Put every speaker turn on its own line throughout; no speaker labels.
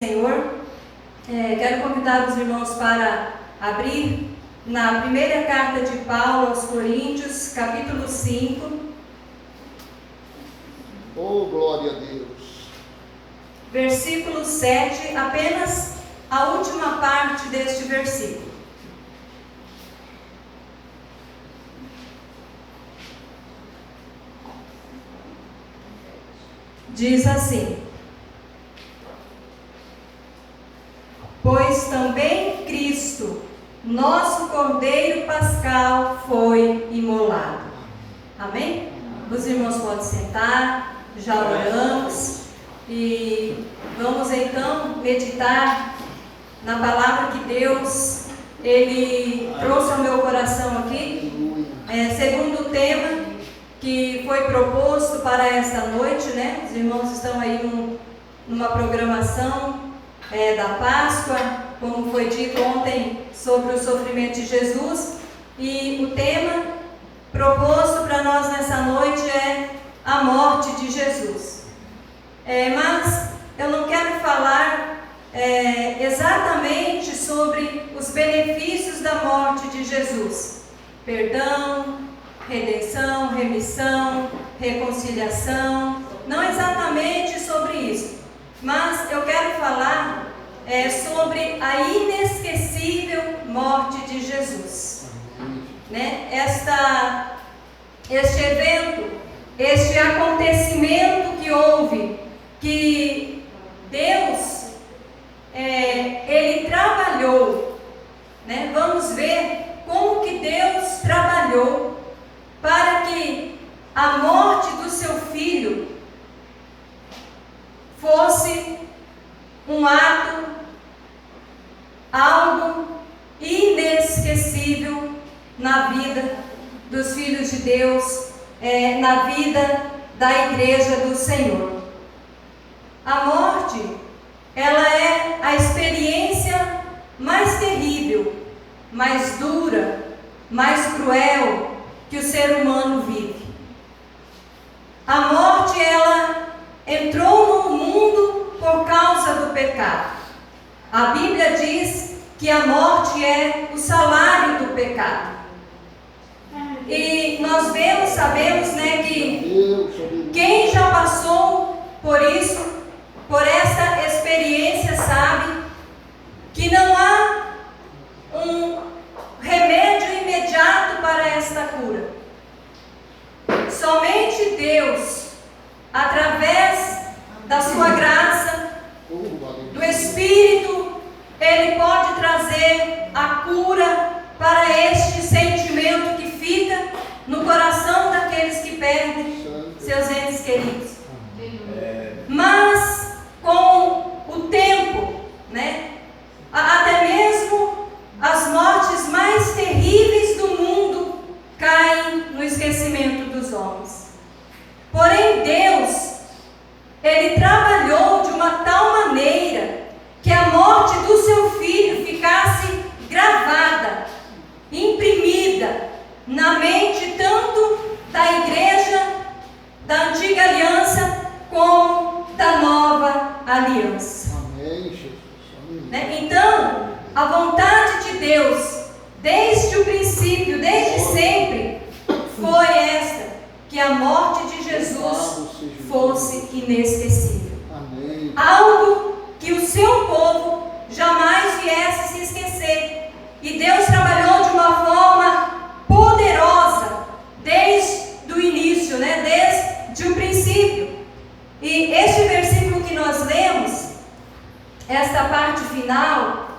Senhor, quero convidar os irmãos para abrir na primeira carta de Paulo aos Coríntios, capítulo 5.
Oh, glória a Deus!
Versículo 7, apenas a última parte deste versículo. Diz assim: pois também Cristo, nosso Cordeiro Pascal, foi imolado. Amém? Os irmãos podem sentar, já oramos e vamos então meditar na palavra que Deus Ele trouxe ao meu coração aqui. Segundo tema que foi proposto para esta noite, né? Os irmãos estão aí numa programação da Páscoa, como foi dito ontem sobre o sofrimento de Jesus, e o tema proposto para nós nessa noite é a morte de Jesus. Mas eu não quero falar exatamente sobre os benefícios da morte de Jesus: perdão, redenção, remissão, reconciliação. Não exatamente sobre isso, mas eu quero falar sobre a inesquecível morte de Jesus, né? Este evento, este acontecimento que houve, que Deus Ele trabalhou, né? Vamos ver como que Deus trabalhou para que a morte do seu filho fosse um ato, algo inesquecível na vida dos filhos de Deus, na vida da igreja do Senhor. A morte, ela é a experiência mais terrível, mais dura, mais cruel que o ser humano vive. A morte, ela entrou no mundo por causa do pecado. A Bíblia diz que a morte é o salário do pecado. E nós sabemos, né, que quem já passou por isso, por essa experiência, sabe que não há um remédio imediato para esta cura. Somente Deus, através da sua graça, do Espírito, Ele pode trazer a cura para este sentimento que fica no coração daqueles que perdem seus entes queridos. Mas com o tempo, né, até mesmo as mortes mais terríveis do mundo caem no esquecimento dos homens. Porém, Deus, Ele trabalhou de uma tal maneira que a morte do seu filho ficasse gravada, imprimida na mente tanto da igreja da antiga aliança como da nova aliança.
Amém, Jesus. Amém.
Né? Então, a vontade de Deus, desde o princípio, desde sempre, foi esta: que a morte de Jesus fosse inesquecível.
Amém.
Algo que o seu povo jamais viesse se esquecer. E Deus trabalhou de uma forma poderosa desde o início, né? Desde o princípio. E este versículo que nós lemos, esta parte final,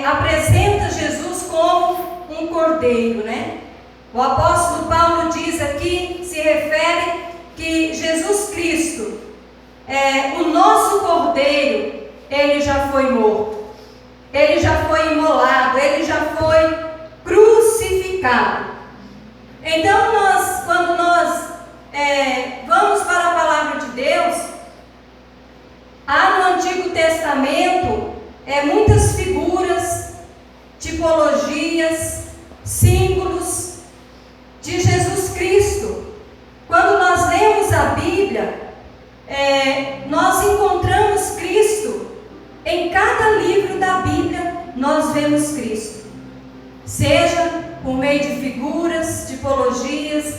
apresenta Jesus como um cordeiro, né? O apóstolo Paulo diz aqui, se refere que Jesus Cristo, o nosso cordeiro, ele já foi morto, ele já foi imolado, ele já foi crucificado. Então quando nós vamos para a palavra de Deus, há no Antigo Testamento muitas figuras, tipologias, símbolos de Jesus Cristo. Quando nós lemos a Bíblia, nós encontramos Cristo nós vemos Cristo. Seja por meio de figuras, tipologias,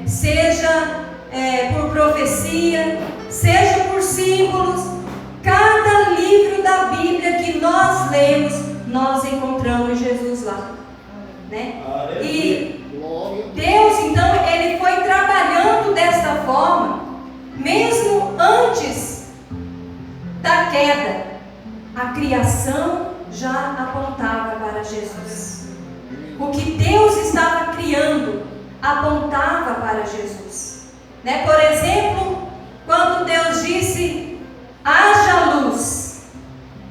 seja por profecia, seja por símbolos. Cada livro da Bíblia que nós lemos, nós encontramos Jesus lá, né? E Deus, então, Ele foi trabalhando desta forma, mesmo antes da queda. A criação já apontava para Jesus. O que Deus estava criando apontava para Jesus, né? Por exemplo, quando Deus disse: haja luz,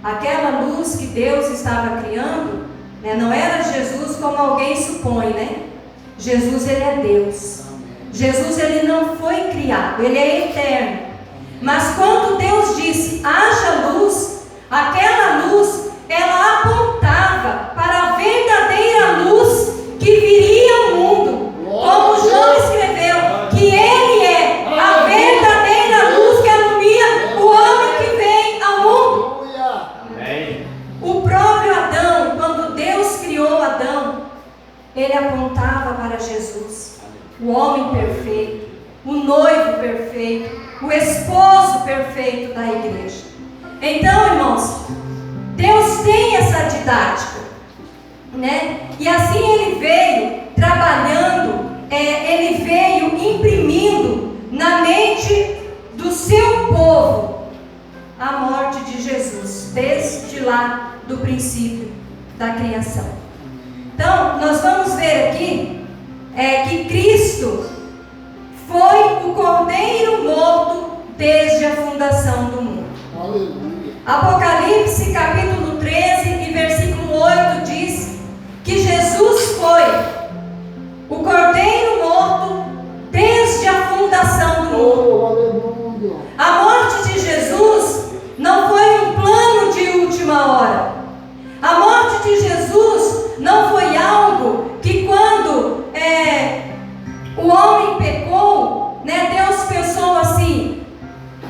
aquela luz que Deus estava criando, né, não era Jesus como alguém supõe, né? Jesus, Ele é Deus. Jesus, Ele não foi criado, Ele é eterno. Mas quando Deus disse: haja luz, aquela luz, ela apontava para a verdadeira luz que viria ao mundo. Como João escreveu, que Ele é a verdadeira luz que alumia o homem que vem ao mundo. O próprio Adão, quando Deus criou Adão, ele apontava para Jesus, o homem perfeito, o noivo perfeito, o esposo perfeito da igreja. Então, irmãos, Deus tem essa didática, né? E assim Ele veio trabalhando, Ele veio imprimindo na mente do seu povo a morte de Jesus, desde lá do princípio da criação. Então, nós vamos ver aqui que Cristo foi o Cordeiro morto desde a fundação do mundo.
Aleluia.
Apocalipse capítulo 13 e versículo 8 diz que Jesus foi o Cordeiro morto desde a fundação do mundo.
Aleluia.
A morte de Jesus não foi um plano de última hora. A morte de Jesus não foi algo que quando o homem pecou, né, Deus pensou assim: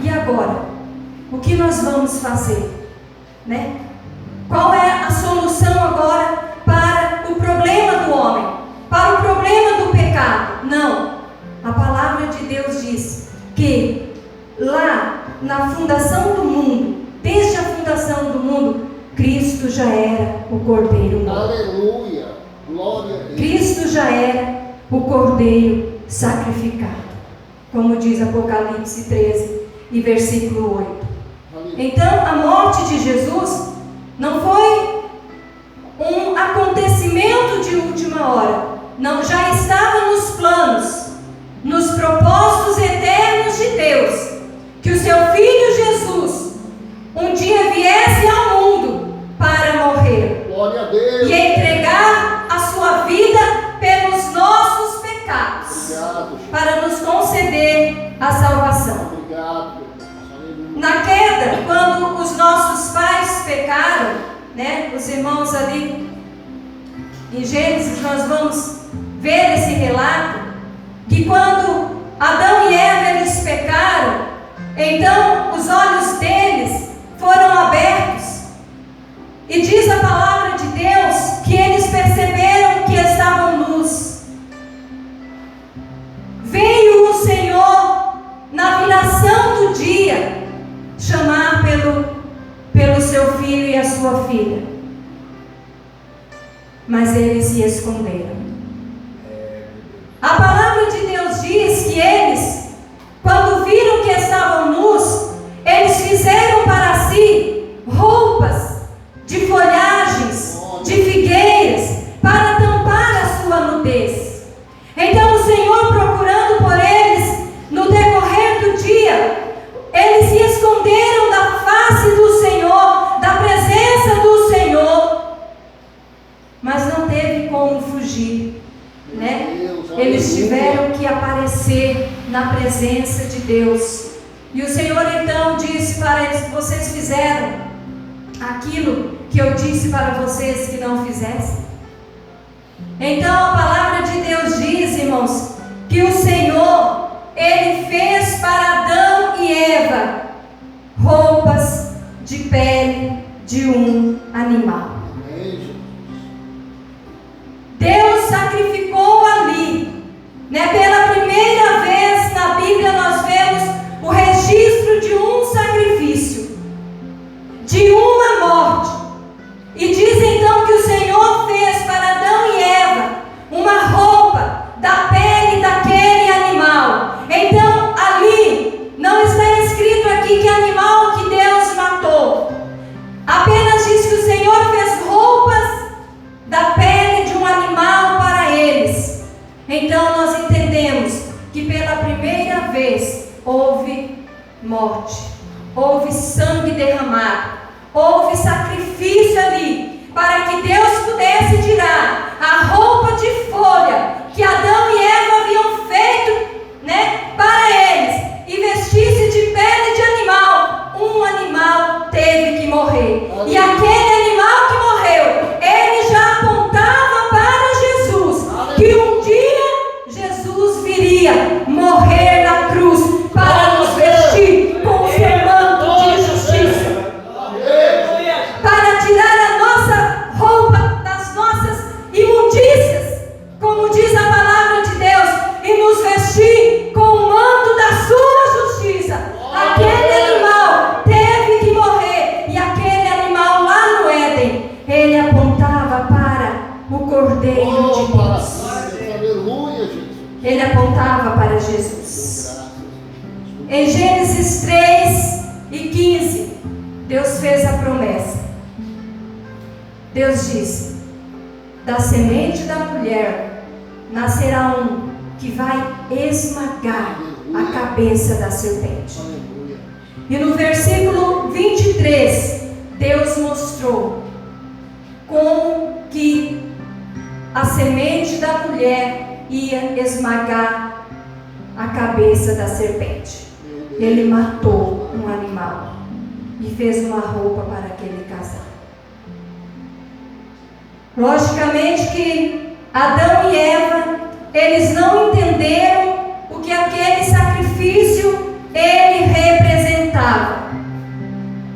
e agora? O que nós vamos fazer? Né? Qual é a solução agora para o problema do homem? Para o problema do pecado? Não. A palavra de Deus diz que lá na fundação do mundo, desde a fundação do mundo, Cristo já era o Cordeiro morto.
Aleluia. Glória a Deus.
Cristo já era o Cordeiro sacrificado, como diz Apocalipse 13 e versículo 8. Então, a morte de Jesus não foi um acontecimento de última hora. Não, já estava nos planos, nos propósitos eternos de Deus, que o seu Filho Jesus um dia viesse ao mundo para morrer.
Glória a Deus.
E entregar a sua vida pelos nossos pecados.
Obrigado,
Para nos conceder a salvação.
Obrigado. Aleluia.
Na queda, quando os nossos pais pecaram, né, os irmãos ali em Gênesis, nós vamos ver esse relato, que quando Adão e Eva eles pecaram, então os olhos deles foram abertos, e diz a palavra de Deus que eles perceberam que estavam nus. Veio o Senhor na viração do dia chamar pelo seu filho e a sua filha, mas eles se esconderam. A palavra de Deus diz que eles, quando viram que estavam nus, eles fizeram para si roupas de folhagens, de figueiras, para tampar a sua nudez. Então o Senhor, procurando por eles no decorrer do dia, eles se esconderam da face do Senhor, da presença do Senhor, mas não teve como fugir, né? Eles tiveram que aparecer na presença de Deus. E o Senhor então disse para eles: vocês fizeram aquilo que eu disse para vocês que não fizessem? Então a palavra de Deus diz, irmãos, que o Senhor, Ele fez para Adão e Eva roupas de pele de um animal.
Amém, Jesus.
Deus sacrificou ali, né? Pela primeira vez na Bíblia nós vemos o registro de um sacrifício, de uma morte. E diz então que o Senhor fez para Adão e Eva uma roupa da pele daquele animal. Então ali não está escrito aqui que animal que Deus matou. Apenas diz que o Senhor fez roupas da pele de um animal para eles. Então nós entendemos que pela primeira vez houve morte, houve sangue derramado, houve sacrifício ali, para que Deus pudesse tirar a roupa de folha que Adão e Eva haviam feito, né, para eles, e vestisse de pele de animal. Um animal teve que morrer. E aquele animal que morreu, ele já apontava para Jesus, que um dia Jesus viria morrer na cruz para nos vestir com o seu manto de justiça, para tirar a nossa roupa das nossas imundícias, como diz a palavra de Deus, e nos vestir com o manto da sua justiça. Aquele animal teve que morrer, e aquele animal lá no Éden, ele apontava para o Cordeiro de Deus.
Aleluia, Jesus.
Ele apontava para Jesus. Em Gênesis 3:15, Deus fez a promessa. Deus disse: da semente da mulher nascerá um que vai esmagar a cabeça da serpente.
Aleluia.
E no versículo 23, Deus mostrou como que a semente da mulher ia esmagar a cabeça da serpente. Ele matou um animal e fez uma roupa para aquele casal. Logicamente que Adão e Eva, eles não entenderam o que aquele sacrifício ele representava,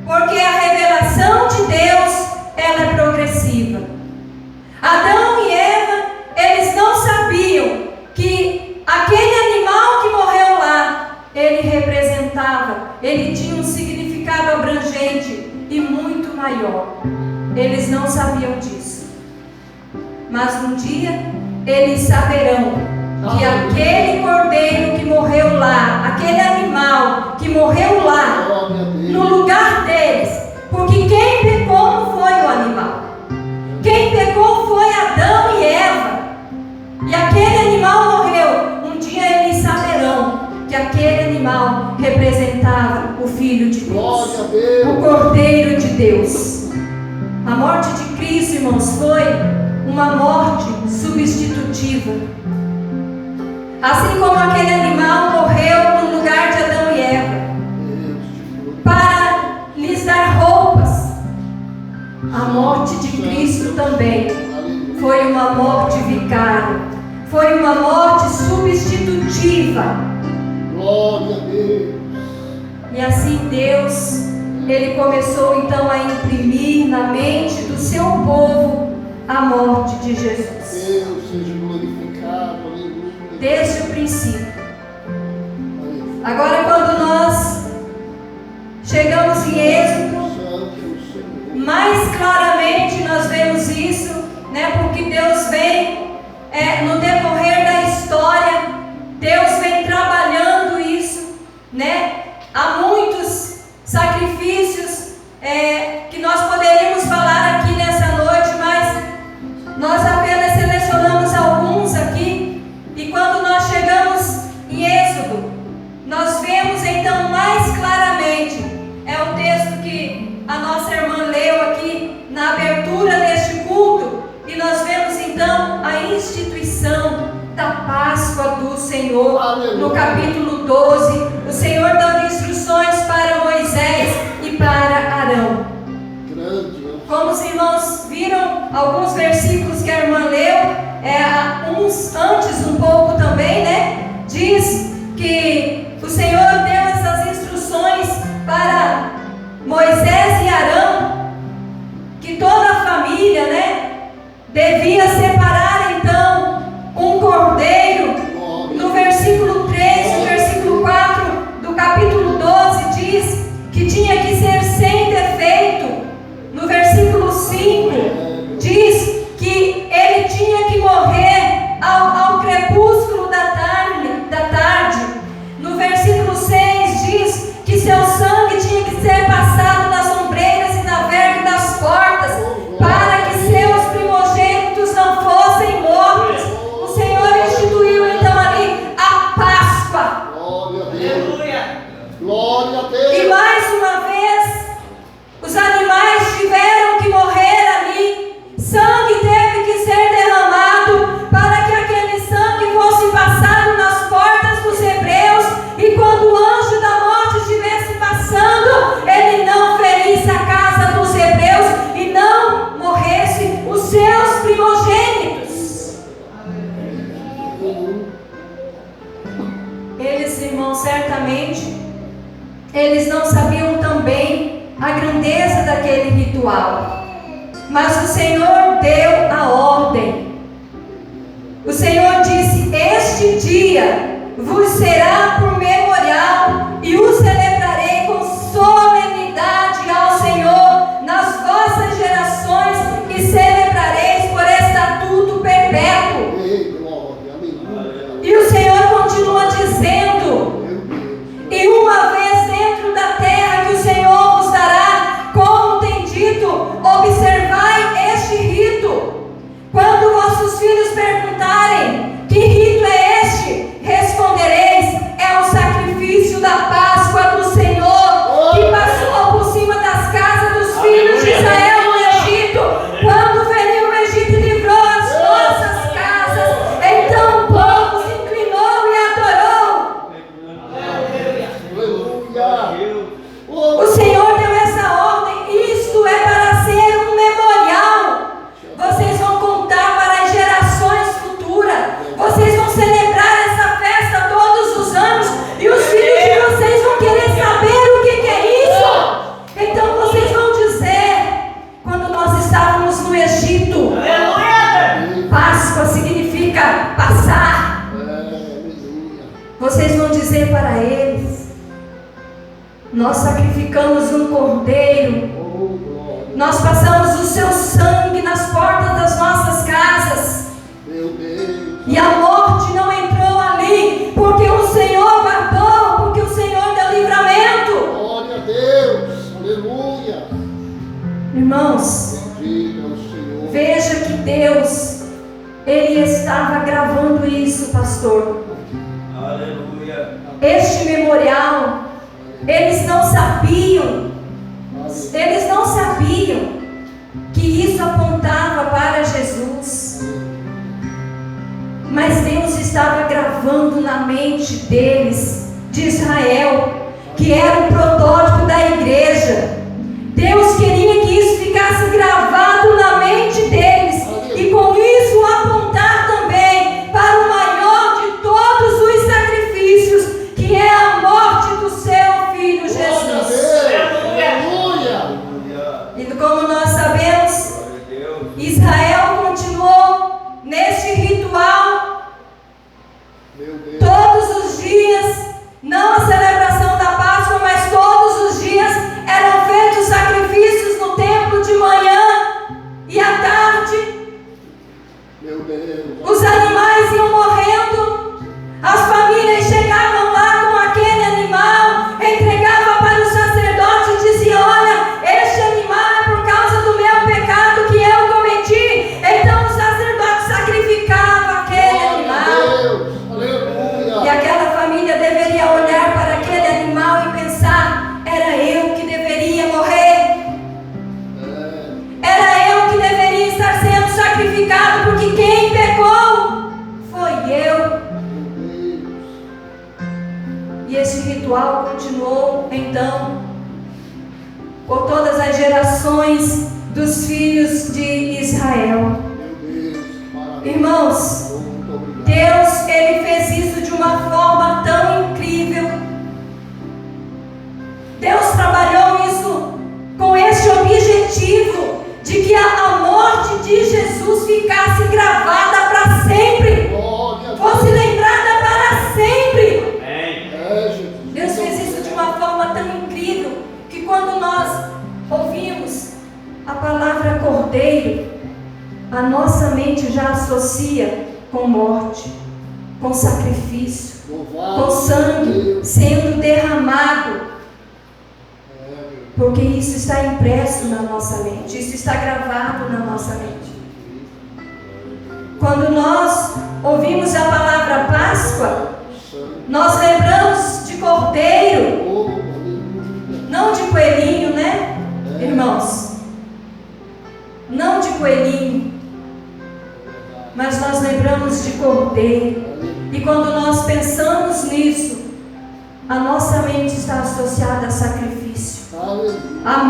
porque a revelação de Deus, ela é progressiva. Adão e Eva, eles não sabiam que aquele animal que morreu lá, ele representava, ele tinha um significado abrangente e muito maior. Eles não sabiam disso. Mas um dia eles saberão que aquele cordeiro que morreu lá, aquele animal que morreu lá, no lugar deles, porque quem pecou não foi o animal, quem pecou foi Adão e Eva, e aquele animal morreu. Um dia eles saberão que aquele animal representava o Filho de Deus, o Cordeiro de Deus. A morte de Cristo, irmãos, foi uma morte substitutiva. Assim como aquele animal morreu no lugar de Adão e Eva, para lhes dar roupas, a morte de Cristo também foi uma morte vicária, foi uma morte substitutiva.
Glória a Deus.
E assim Deus, ele começou então a imprimir na mente do seu povo a morte de Jesus.
Deus seja glorificado, aleluia.
Desde o princípio. Agora, quando nós chegamos em Êxodo, mais claramente nós vemos isso, né? Porque Deus vem, no decorrer da história, Deus vem trabalhando isso, né? Há muitos sacrifícios que nós poderíamos falar aqui nessa noite, mas nós apenas selecionamos alguns aqui. E quando nós chegamos em Êxodo, nós vemos então mais claramente, é o texto que a nossa irmã leu aqui na abertura deste culto, e nós vemos então a instituição da Páscoa do Senhor.
Aleluia.
No capítulo 12, o Senhor dando instruções para Moisés e para Arão. Como os irmãos viram, alguns versículos que a irmã leu, uns antes um pouco também, né? Diz que o Senhor deu essas instruções para Moisés e Arão, grandeza daquele ritual. Mas o Senhor deu a ordem. O Senhor disse: este dia vos será por memorial e o celebrarei com solenidade ao Senhor nas vossas gerações e celebrareis por estatuto perpétuo. E o Senhor continua dizendo: e uma vez dentro da terra que o Senhor vos dará, como tem dito, observai este rito. Quando vossos filhos perguntarem: que rito é este? Respondereis: é o sacrifício da Páscoa do Senhor, que passou por cima das casas dos filhos de Israel no Egito, quando feriu o Egito e livrou as nossas casas. Então o povo se inclinou e adorou. O Senhor deu essa ordem. Isto é para ser um memorial. Vocês vão contar para as gerações futuras. Vocês vão celebrar essa festa todos os anos. E os filhos de vocês vão querer saber o que é isso. Então vocês vão dizer: quando nós estávamos no Egito, Páscoa significa passar. Vocês vão dizer para eles: nós sacrificamos um cordeiro, nós passamos o seu sangue nas portas das nossas casas, e a morte não entrou ali, porque o Senhor guardou, porque o Senhor deu livramento.
Glória a Deus, aleluia.
Irmãos, veja que Deus, Ele estava gravando isso, pastor.
Aleluia.
Este memorial, eles não sabiam que isso apontava para Jesus. Mas Deus estava gravando na mente deles, de Israel, que era o protótipo da igreja. Deus queria que isso ficasse gravado na mente deles, e com isso apontar também para o maior de todos os sacrifícios, que é a morte do seu Filho Jesus.
Aleluia.
E como nós sabemos, Israel continuou neste ritual todos os dias, não a celebração da Páscoa, mas todos os dias eram feitos sacrifícios no templo de manhã e à tarde. Os animais iam morrendo, as famílias chegavam lá com aquele animal, entregavam para o sacerdote e diziam: olha, este animal é por causa do meu pecado que eu cometi. Então o sacerdote sacrificava aquele animal. E aquela família deveria olhar para aquele animal e pensar: era eu que deveria morrer, era eu que deveria estar sendo sacrificado, porque quem pecou foi eu. E esse ritual continuou então por todas as gerações dos filhos de Israel. Irmãos, Deus, Ele fez isso de uma forma tão incrível. Deus trabalhou isso com esse objetivo de que a morte de Jesus ficasse gravada para sempre, fosse lembrada para sempre. Deus fez isso de uma forma tão incrível que quando nós ouvimos a palavra cordeiro, a nossa mente já associa com morte, com sacrifício, com sangue sendo derramado, porque isso está impresso na nossa mente, isso está gravado na nossa mente. Quando nós ouvimos a palavra Páscoa, nós lembramos de cordeiro, não de coelhinho, né, irmãos? Não de coelhinho, mas nós lembramos de cordeiro. E quando nós pensamos nisso, a nossa mente está associada a sacrifício, a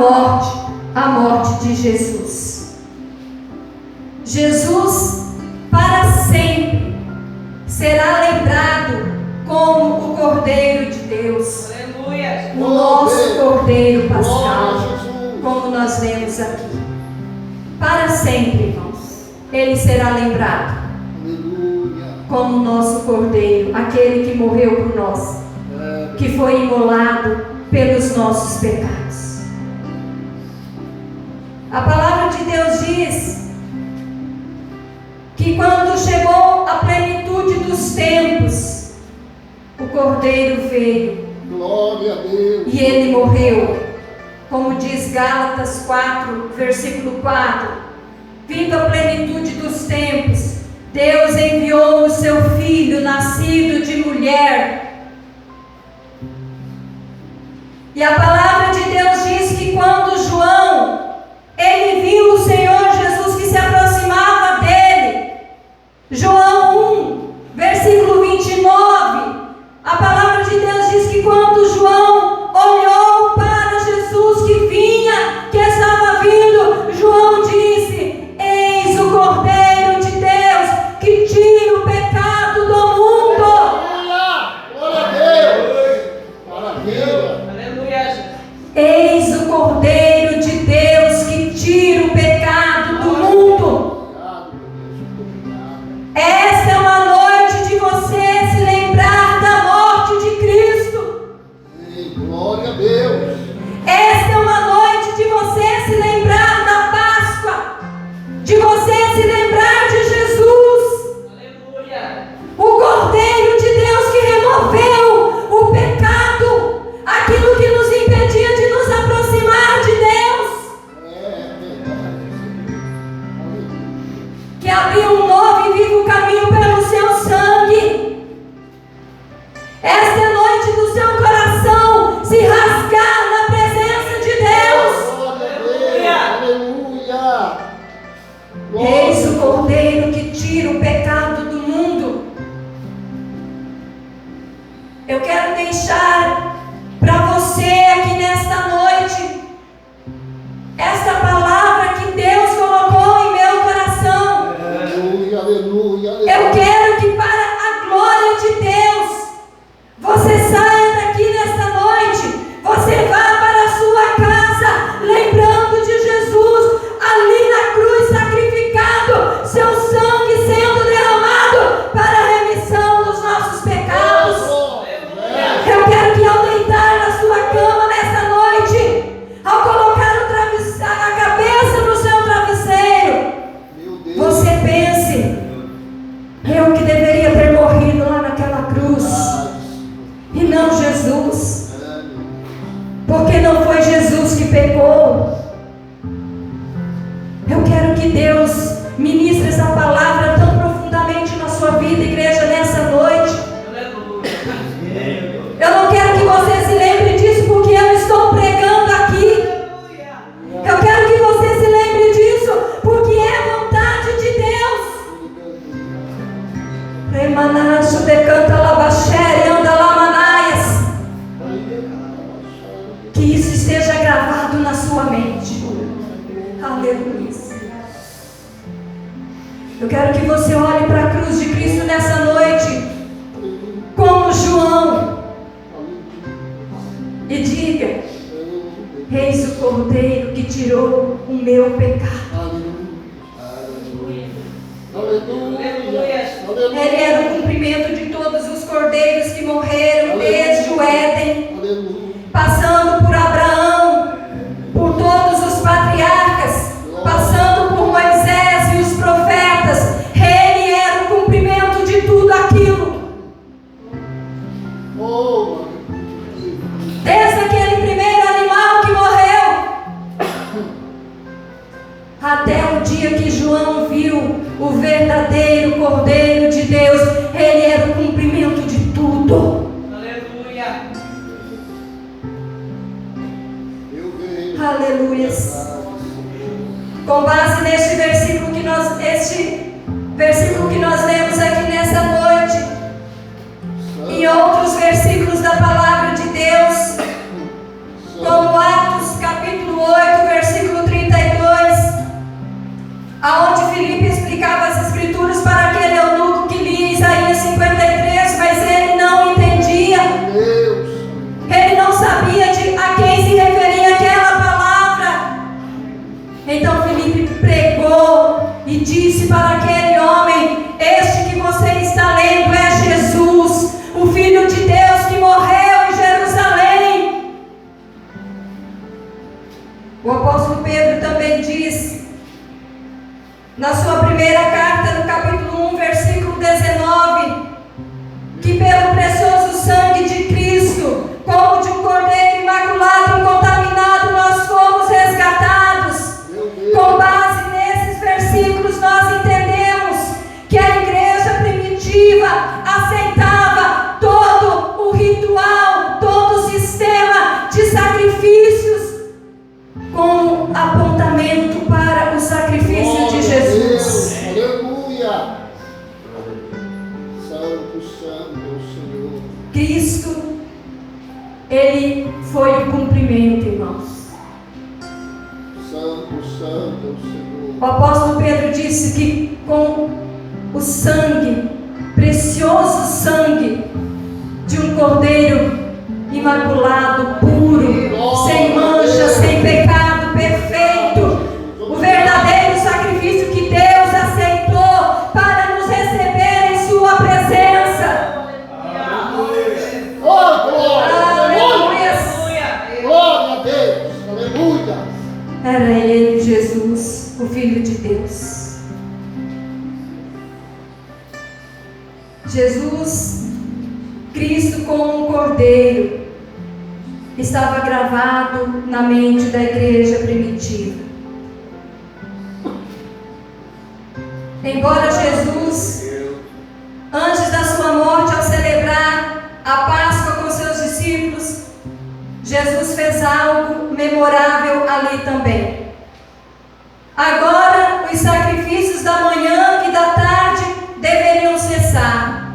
morte de Jesus. Jesus para sempre será lembrado como o Cordeiro de Deus, o nosso Cordeiro Pascal, lemos aqui. Para sempre, irmãos, Ele será lembrado como nosso Cordeiro, aquele que morreu por nós, que foi imolado pelos nossos pecados. A palavra de Deus diz que quando chegou a plenitude dos tempos, o Cordeiro veio.
Glória a Deus.
E Ele morreu, como diz Gálatas 4, versículo 4. Vindo a plenitude dos tempos, Deus enviou o seu Filho, nascido de mulher. E a palavra de Deus diz que quando João, ele viu o Senhor Jesus que se aproximava dele, João 1, versículo 29, a palavra de Deus diz que quando João olhou para Jesus que vinha, que estava vindo, João disse: eis o Cordeiro de Deus que tira o pecado do mundo.
Glória a Deus. Maravilha.
Aleluia.
Eis o Cordeiro de Deus que tira o pecado do mundo. Esta é uma noite de você se lembrar da morte de Cristo.
Glória a Deus.
Esta é uma noite de você se lembrar da Páscoa, de você se lembrar de Jesus,
Aleluia.
o Cordeiro de Deus que removeu o pecado, aquilo que nos impedia de nos aproximar de Deus, que abriu um novo e vivo caminho pelo seu sangue. Esta é a noite do seu coração se rasgar na presença de Deus.
Aleluia.
Eis o Cordeiro que tira o pecado do mundo. Eu quero deixar para você aqui nesta noite esta palavra que Deus colocou em meu coração.
Aleluia, aleluia,
Eu quero que, para a glória de Deus, você saia daqui nesta noite, você vá para a sua casa, lembrando de Jesus, ali na cruz sacrificado, seu sangue sendo derramado para a remissão dos nossos pecados. Eu quero que, ao deitar na sua cama nesta noite, ao colocar a cabeça no seu travesseiro, você pense: eu que deveria ter morrido lá naquela cruz, e não Jesus, porque não foi Jesus que pecou. Eu quero que Deus ministre essa palavra tão profundamente na sua vida, igreja, nessa noite. Eu não quero que você se lembre disso porque eu estou pregando aqui. Eu quero que você se lembre disso porque é vontade de Deus. Remanacho decanta labaxere anda lamanaias. Que isso esteja gravado na sua mente. Aleluia. Eu quero que você olhe para a cruz de Cristo nessa noite, como João, e diga: eis o Cordeiro que tirou o meu pecado. Ele era o cumprimento de todos os cordeiros que morreram desde o Éden, passando por Abraão, por todos os patriarcas, passando por Moisés e os profetas. Ele era o cumprimento de tudo aquilo. Desde aquele primeiro animal que morreu, até o dia que João viu o verdadeiro Cordeiro de Deus, ele era o cumprimento de tudo.
Aleluia.
Aleluia. Com base neste versículo que nós lemos aqui nessa noite, e outros versículos da palavra de Deus, como Atos capítulo 8, versículo 32, aonde Filipe explicava as escrituras para aquele eunuco que lia Isaías 53, mas ele não entendia, ele não sabia a quem se referia aquela palavra. e disse para aquele homem: este que você está lendo é Jesus, o Filho de Deus que morreu em Jerusalém. O apóstolo Pedro também diz, na sua primeira carta, no capítulo 1, versículo 19, que pelo precioso sangue de Cristo, como de um cordeiro imaculado, incontaminado, nós fomos resgatados. Com base nesses versículos, nós entendemos que a igreja primitiva aceitava todo o ritual, todo o sistema de sacrifícios, com apontamento para o sacrifício de Jesus.
Aleluia. Santo, santo é o Senhor.
Cristo, Ele foi o cumprimento, irmãos.
Santo, santo é o Senhor.
O apóstolo Pedro disse que com o sangue, precioso sangue de um cordeiro imaculado, puro, sem mancha, sem pecado, perfeito, o verdadeiro sacrifício que Deus aceitou para nos receber em sua presença.
Oh, glória!
Aleluia!
Glória a Deus! Aleluia!
Era Ele, Jesus, o Filho de Deus. Jesus, Cristo como um cordeiro, estava gravado na mente da igreja primitiva. Embora Jesus, antes da sua morte, ao celebrar a Páscoa com seus discípulos, Jesus fez algo memorável ali também. Agora, os sacrifícios da manhã e da tarde deveriam cessar.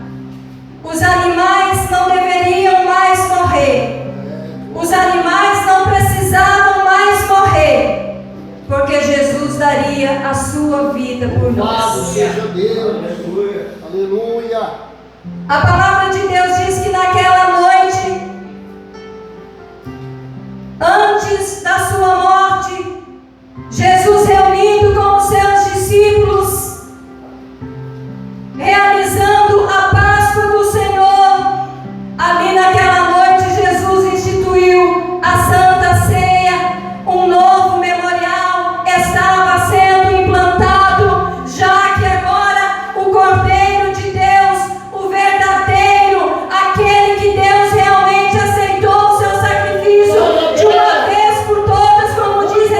Os animais não deveriam mais morrer. Os animais não precisavam mais morrer, porque Jesus daria a sua vida por
Louvado
nós.
seja Deus! Aleluia!
A palavra de Deus diz que naquela noite, antes da sua morte, Jesus reunido com os seus discípulos, realizando a Páscoa do Senhor, ali naquela noite Jesus instituiu a Santa Ceia, um novo memorial estava sendo implantado, já que agora o Cordeiro de Deus, o verdadeiro, aquele que Deus realmente aceitou o seu sacrifício de uma vez por todas, como diz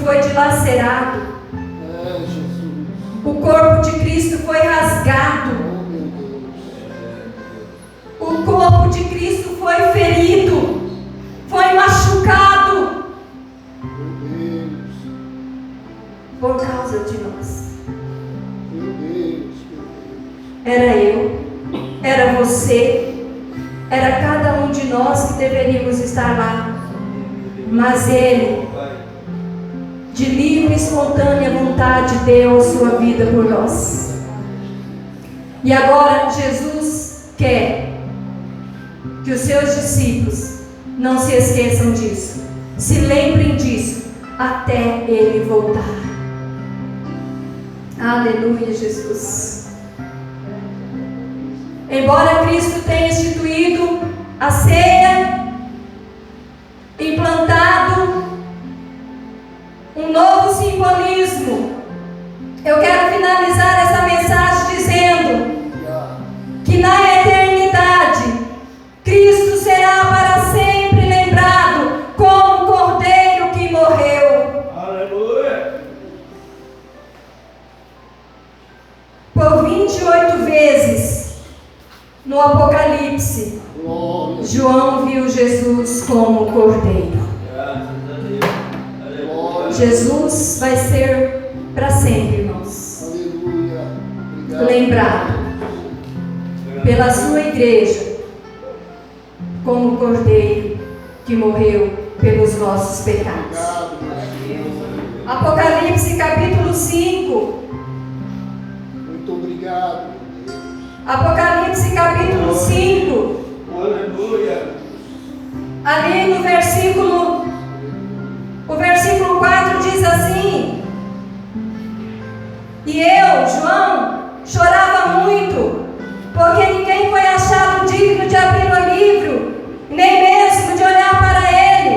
foi dilacerado.
É, Jesus.
O corpo de Cristo foi rasgado.
Oh, meu Deus.
O corpo de Cristo foi ferido. Foi machucado.
Meu Deus.
Por causa de nós.
Meu Deus.
Era eu, era você, era cada um de nós que deveríamos estar lá. Mas Ele, de livre e espontânea vontade, deu a sua vida por nós. E agora Jesus quer que os seus discípulos não se esqueçam disso, se lembrem disso até Ele voltar. Aleluia, Jesus. Embora Cristo tenha instituído a ceia, implantado um novo simbolismo, eu quero finalizar essa mensagem dizendo que na eternidade Cristo será para sempre lembrado como o Cordeiro que morreu.
Aleluia.
Por 28 vezes no Apocalipse,
Glória.
João viu Jesus como Cordeiro.
Graças a Deus. Aleluia.
Jesus vai ser para sempre, irmãos,
Aleluia. Obrigado.
lembrado pela sua igreja como Cordeiro que morreu pelos nossos pecados.
Obrigado, meu Deus.
Apocalipse capítulo 5.
Muito obrigado, meu Deus.
Apocalipse capítulo 5.
Aleluia.
Ali no versículo 4 diz assim: e eu, João, chorava muito, porque ninguém foi achado digno de abrir o livro, nem mesmo de olhar para ele.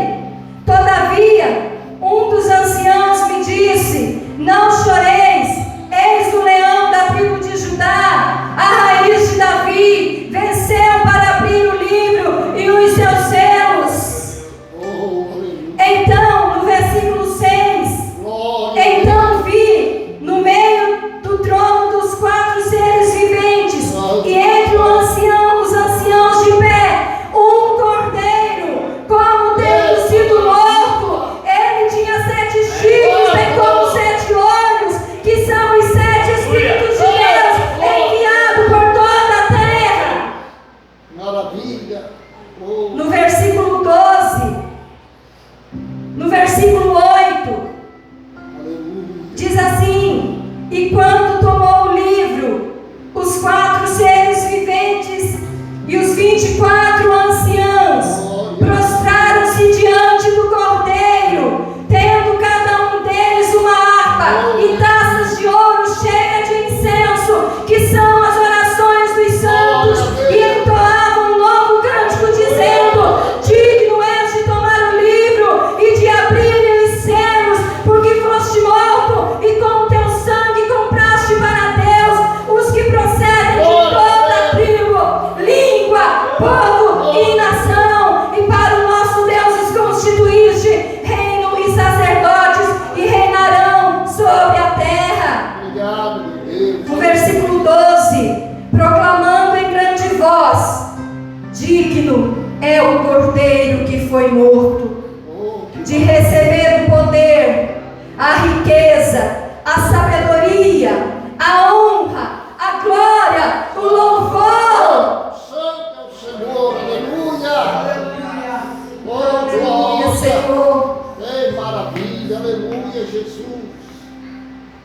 Todavia, um dos anciãos me disse: não choreis, eis o leão da tribo de Judá, a raiz de Davi, venceu para abrir o livro e os seus selos.
Oh, aleluia.
Então, no versículo 6,
Glória.
então vi no meio do trono dos 4 seres viventes e entre os anciãos de pé, um cordeiro, como tendo sido morto. Ele tinha 7 chifres, bem como 7 olhos, que são os 7 Espíritos de Deus enviados por toda a terra.
Maravilha. Oh,
No versículo 12, no versículo 8,
aleluia.
diz assim: e quando tomou o livro, os 4 seres viventes e os 24 anciãos prostraram-se diante do Cordeiro, tendo cada um deles uma harpa e taças de ouro cheias de incenso, que são as orações dos santos, e entoavam um novo cântico, dizendo: digno és de tomar o livro e de abrir os selos, porque foste morto e com teu sangue compraste para Deus os que procedem de toda a tribo, língua, povo e nação, e para o nosso Deus os constituíste reino e sacerdotes, e reinarão sobre a terra.
Obrigado, meu Deus.
No versículo 12, proclamando em grande voz: digno é o Cordeiro que foi morto,
Oh, que
de receber o poder, a riqueza, a sabedoria, a honra, a glória, o louvor.
santo é o Senhor. Aleluia.
Aleluia.
Oh,
Aleluia,
glória.
Senhor.
Ei, maravilha. Aleluia, Jesus.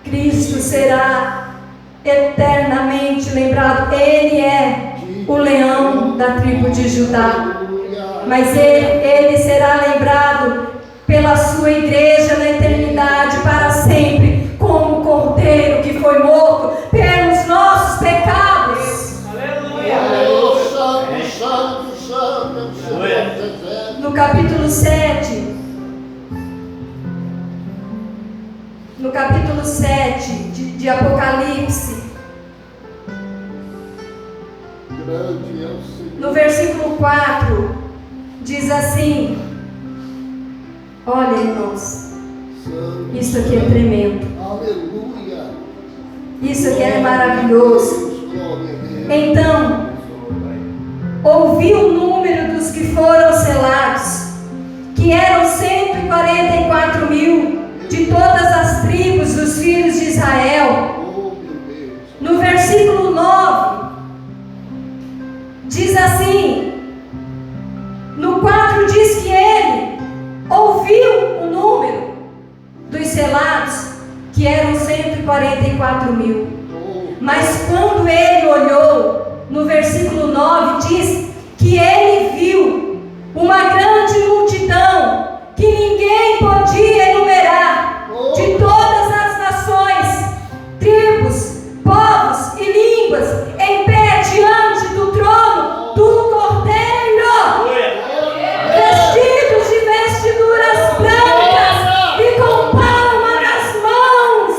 Cristo será eternamente lembrado. Ele é o leão da tribo de Judá.
Aleluia.
Mas ele será lembrado pela sua igreja na eternidade para sempre, como o Cordeiro que foi morto pelos nossos pecados.
Aleluia.
Oh, santo, santo, santo é o Senhor. Jesus.
No capítulo 7, no capítulo 7 de Apocalipse,
Grande é o Senhor.
no versículo 4, diz assim: olha, irmãos, Isso aqui é tremendo.
Aleluia.
Isso aqui é maravilhoso.
Glória a Deus.
Então, ouvi o número dos que foram selados, que eram 144 mil, de todas as tribos dos filhos de Israel.
Oh, meu Deus.
No versículo 9, diz assim: no 4 diz que ele ouviu o número dos selados, que eram 144 mil. Mas quando ele olhou, no versículo 9 diz que ele viu uma grande multidão que ninguém podia enumerar, de todas as nações, tribos, povos e línguas, em pé diante do trono do Cordeiro, vestidos de vestiduras brancas e com palma nas mãos,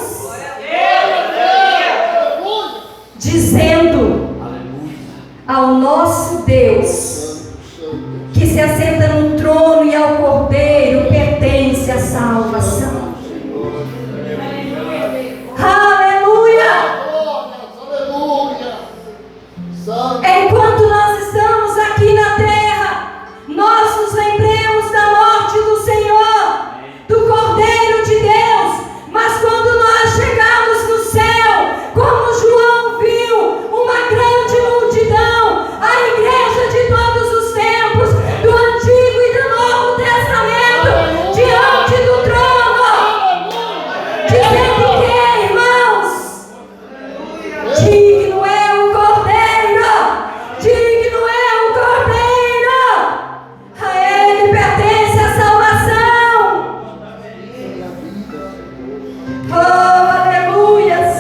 dizendo ao nosso Deus, que se assenta no trono, e ao Cordeiro pertence a salvação. Aleluia!
Aleluia. Santo.
Enquanto nós estamos aqui na terra, nós nos lembremos da morte do Senhor, do Cordeiro de Deus. Mas quando nós chegamos no céu, como João viu uma grande multidão, a igreja de todos os tempos, do Antigo e do Novo Testamento, diante do trono, dizendo que, irmãos, digno é o Cordeiro, digno é o Cordeiro, a ele pertence a salvação. Oh, aleluias.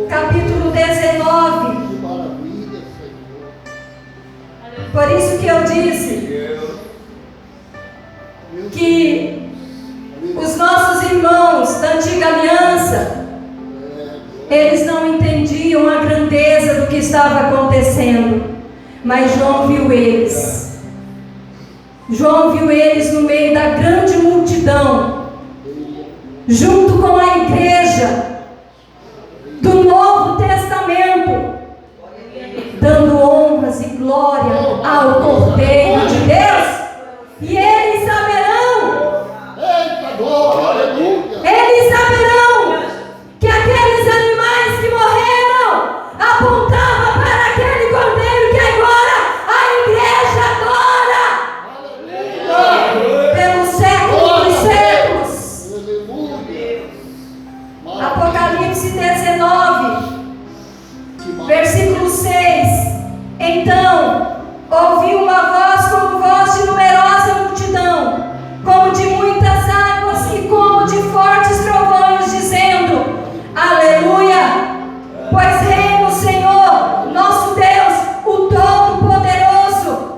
Capítulo 19.
Que maravilha, Senhor.
Por isso que eu disse que os nossos irmãos da antiga aliança, eles não entendiam a grandeza do que estava acontecendo, mas João viu eles. João viu eles no meio da grande multidão, junto com a igreja do Novo Testamento, dando honras e glória ao Cordeiro de Deus. E eles saberão,
Eita, glória, aleluia.
eles saberão que aqueles animais que morreram apontavam para aquele Cordeiro que agora a igreja adora pelos séculos dos séculos.
Aleluia.
Apocalipse 19, versículo 6. Então ouvi uma voz como voz de numerosa multidão, como de muitas águas e como de fortes trovões, dizendo: aleluia, pois reina o Senhor, nosso Deus, o Todo-Poderoso.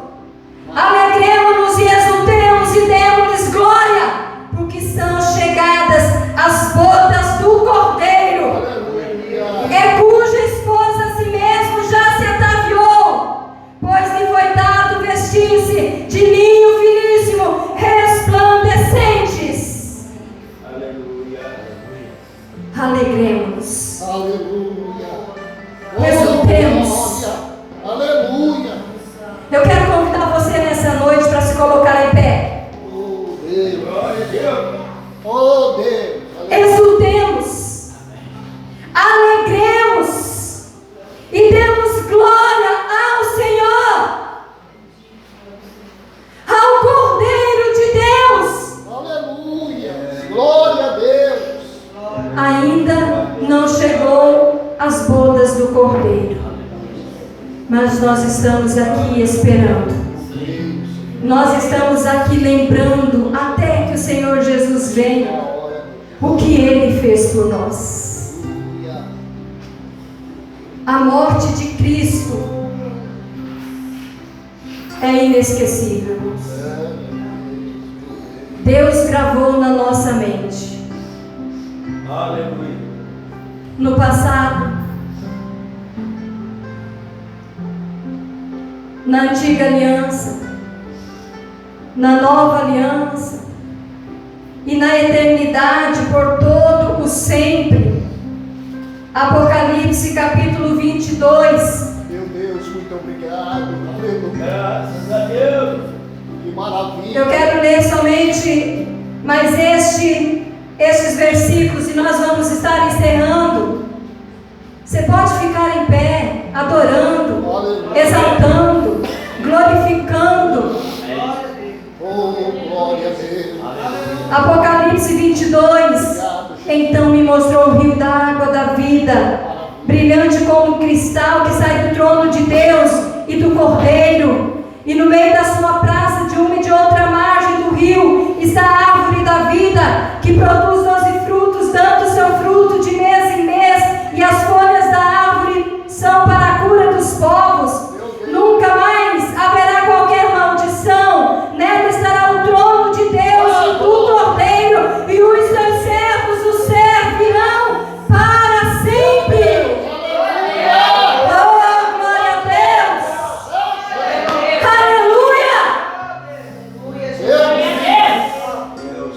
Alegremos-nos e exultemos e demos-lhes glória, porque são chegadas as bodas do Cordeiro, cuja esposa a si mesmo já se ataviou, pois lhe foi dado vestir-se de linho finíssimo, resplandecentes. Alegremos-nos.
Aleluia.
Exultemos.
Glória. Aleluia.
Eu quero convidar você nessa noite para se colocar em pé.
Oh, Deus. Oh, Deus. Aleluia.
Exultemos, alegremos e demos glória ao Senhor, ao Cordeiro de Deus.
Aleluia. Glória a Deus.
Ainda não chegou as bodas do Cordeiro, mas nós estamos aqui esperando. Nós estamos aqui lembrando até que o Senhor Jesus venha, o que Ele fez por nós. A morte de Cristo é inesquecível. Deus gravou na nossa mente.
Aleluia.
No passado, na antiga aliança, na nova aliança, e na eternidade por todo o sempre. Apocalipse capítulo 22.
Meu Deus, muito obrigado. Aleluia.
Graças a Deus.
Que maravilha.
Eu quero ler somente mais estes versículos e nós vamos estar encerrando. Você pode ficar em pé, adorando,
Aleluia.
exaltando, glorificando.
Oh, glória a Deus.
Apocalipse 22. Então me mostrou o rio da água da vida, brilhante como um cristal que sai do trono de Deus e do Cordeiro. E no meio da sua praça, de uma e de outra margem do rio, está a árvore da vida, que produz 12 frutos, dando seu fruto de mês em mês, e as folhas da árvore são para a cura dos povos. Nunca mais haverá qualquer maldição, nela estará o trono de Deus e do Cordeiro, e os seus servos o servirão para sempre. Oh, glória a Deus! Aleluia!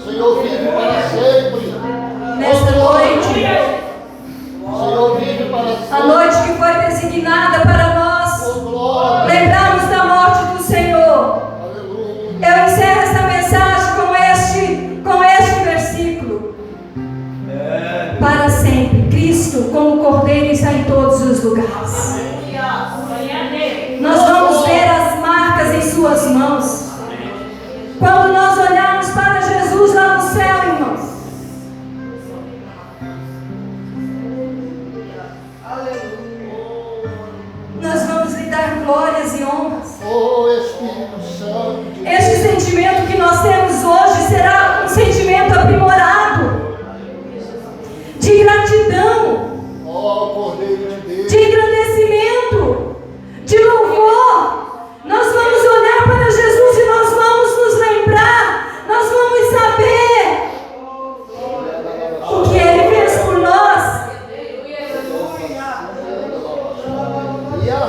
Senhor vive para sempre.
Nesta noite,
Senhor vive para sempre.
a noite que foi designada para nós
Oh, glória.
lembrarmos da morte do Senhor.
Aleluia.
Eu encerro esta mensagem com este versículo. Para sempre, Cristo como Cordeiro está em todos os lugares. Nós vamos ver as marcas em suas mãos. Quando nós olharmos para Jesus lá no céu, irmãos, nós vamos lhe dar glórias e honras.
Oh, Espírito Santo.
Este sentimento que nós temos hoje será um sentimento aprimorado, de gratidão,
Oh, Cordeiro de Deus.
de engrandecimento, de louvor. Nós vamos olhar para Jesus e nós vamos nos lembrar, nós vamos saber o que Ele fez por nós.
E a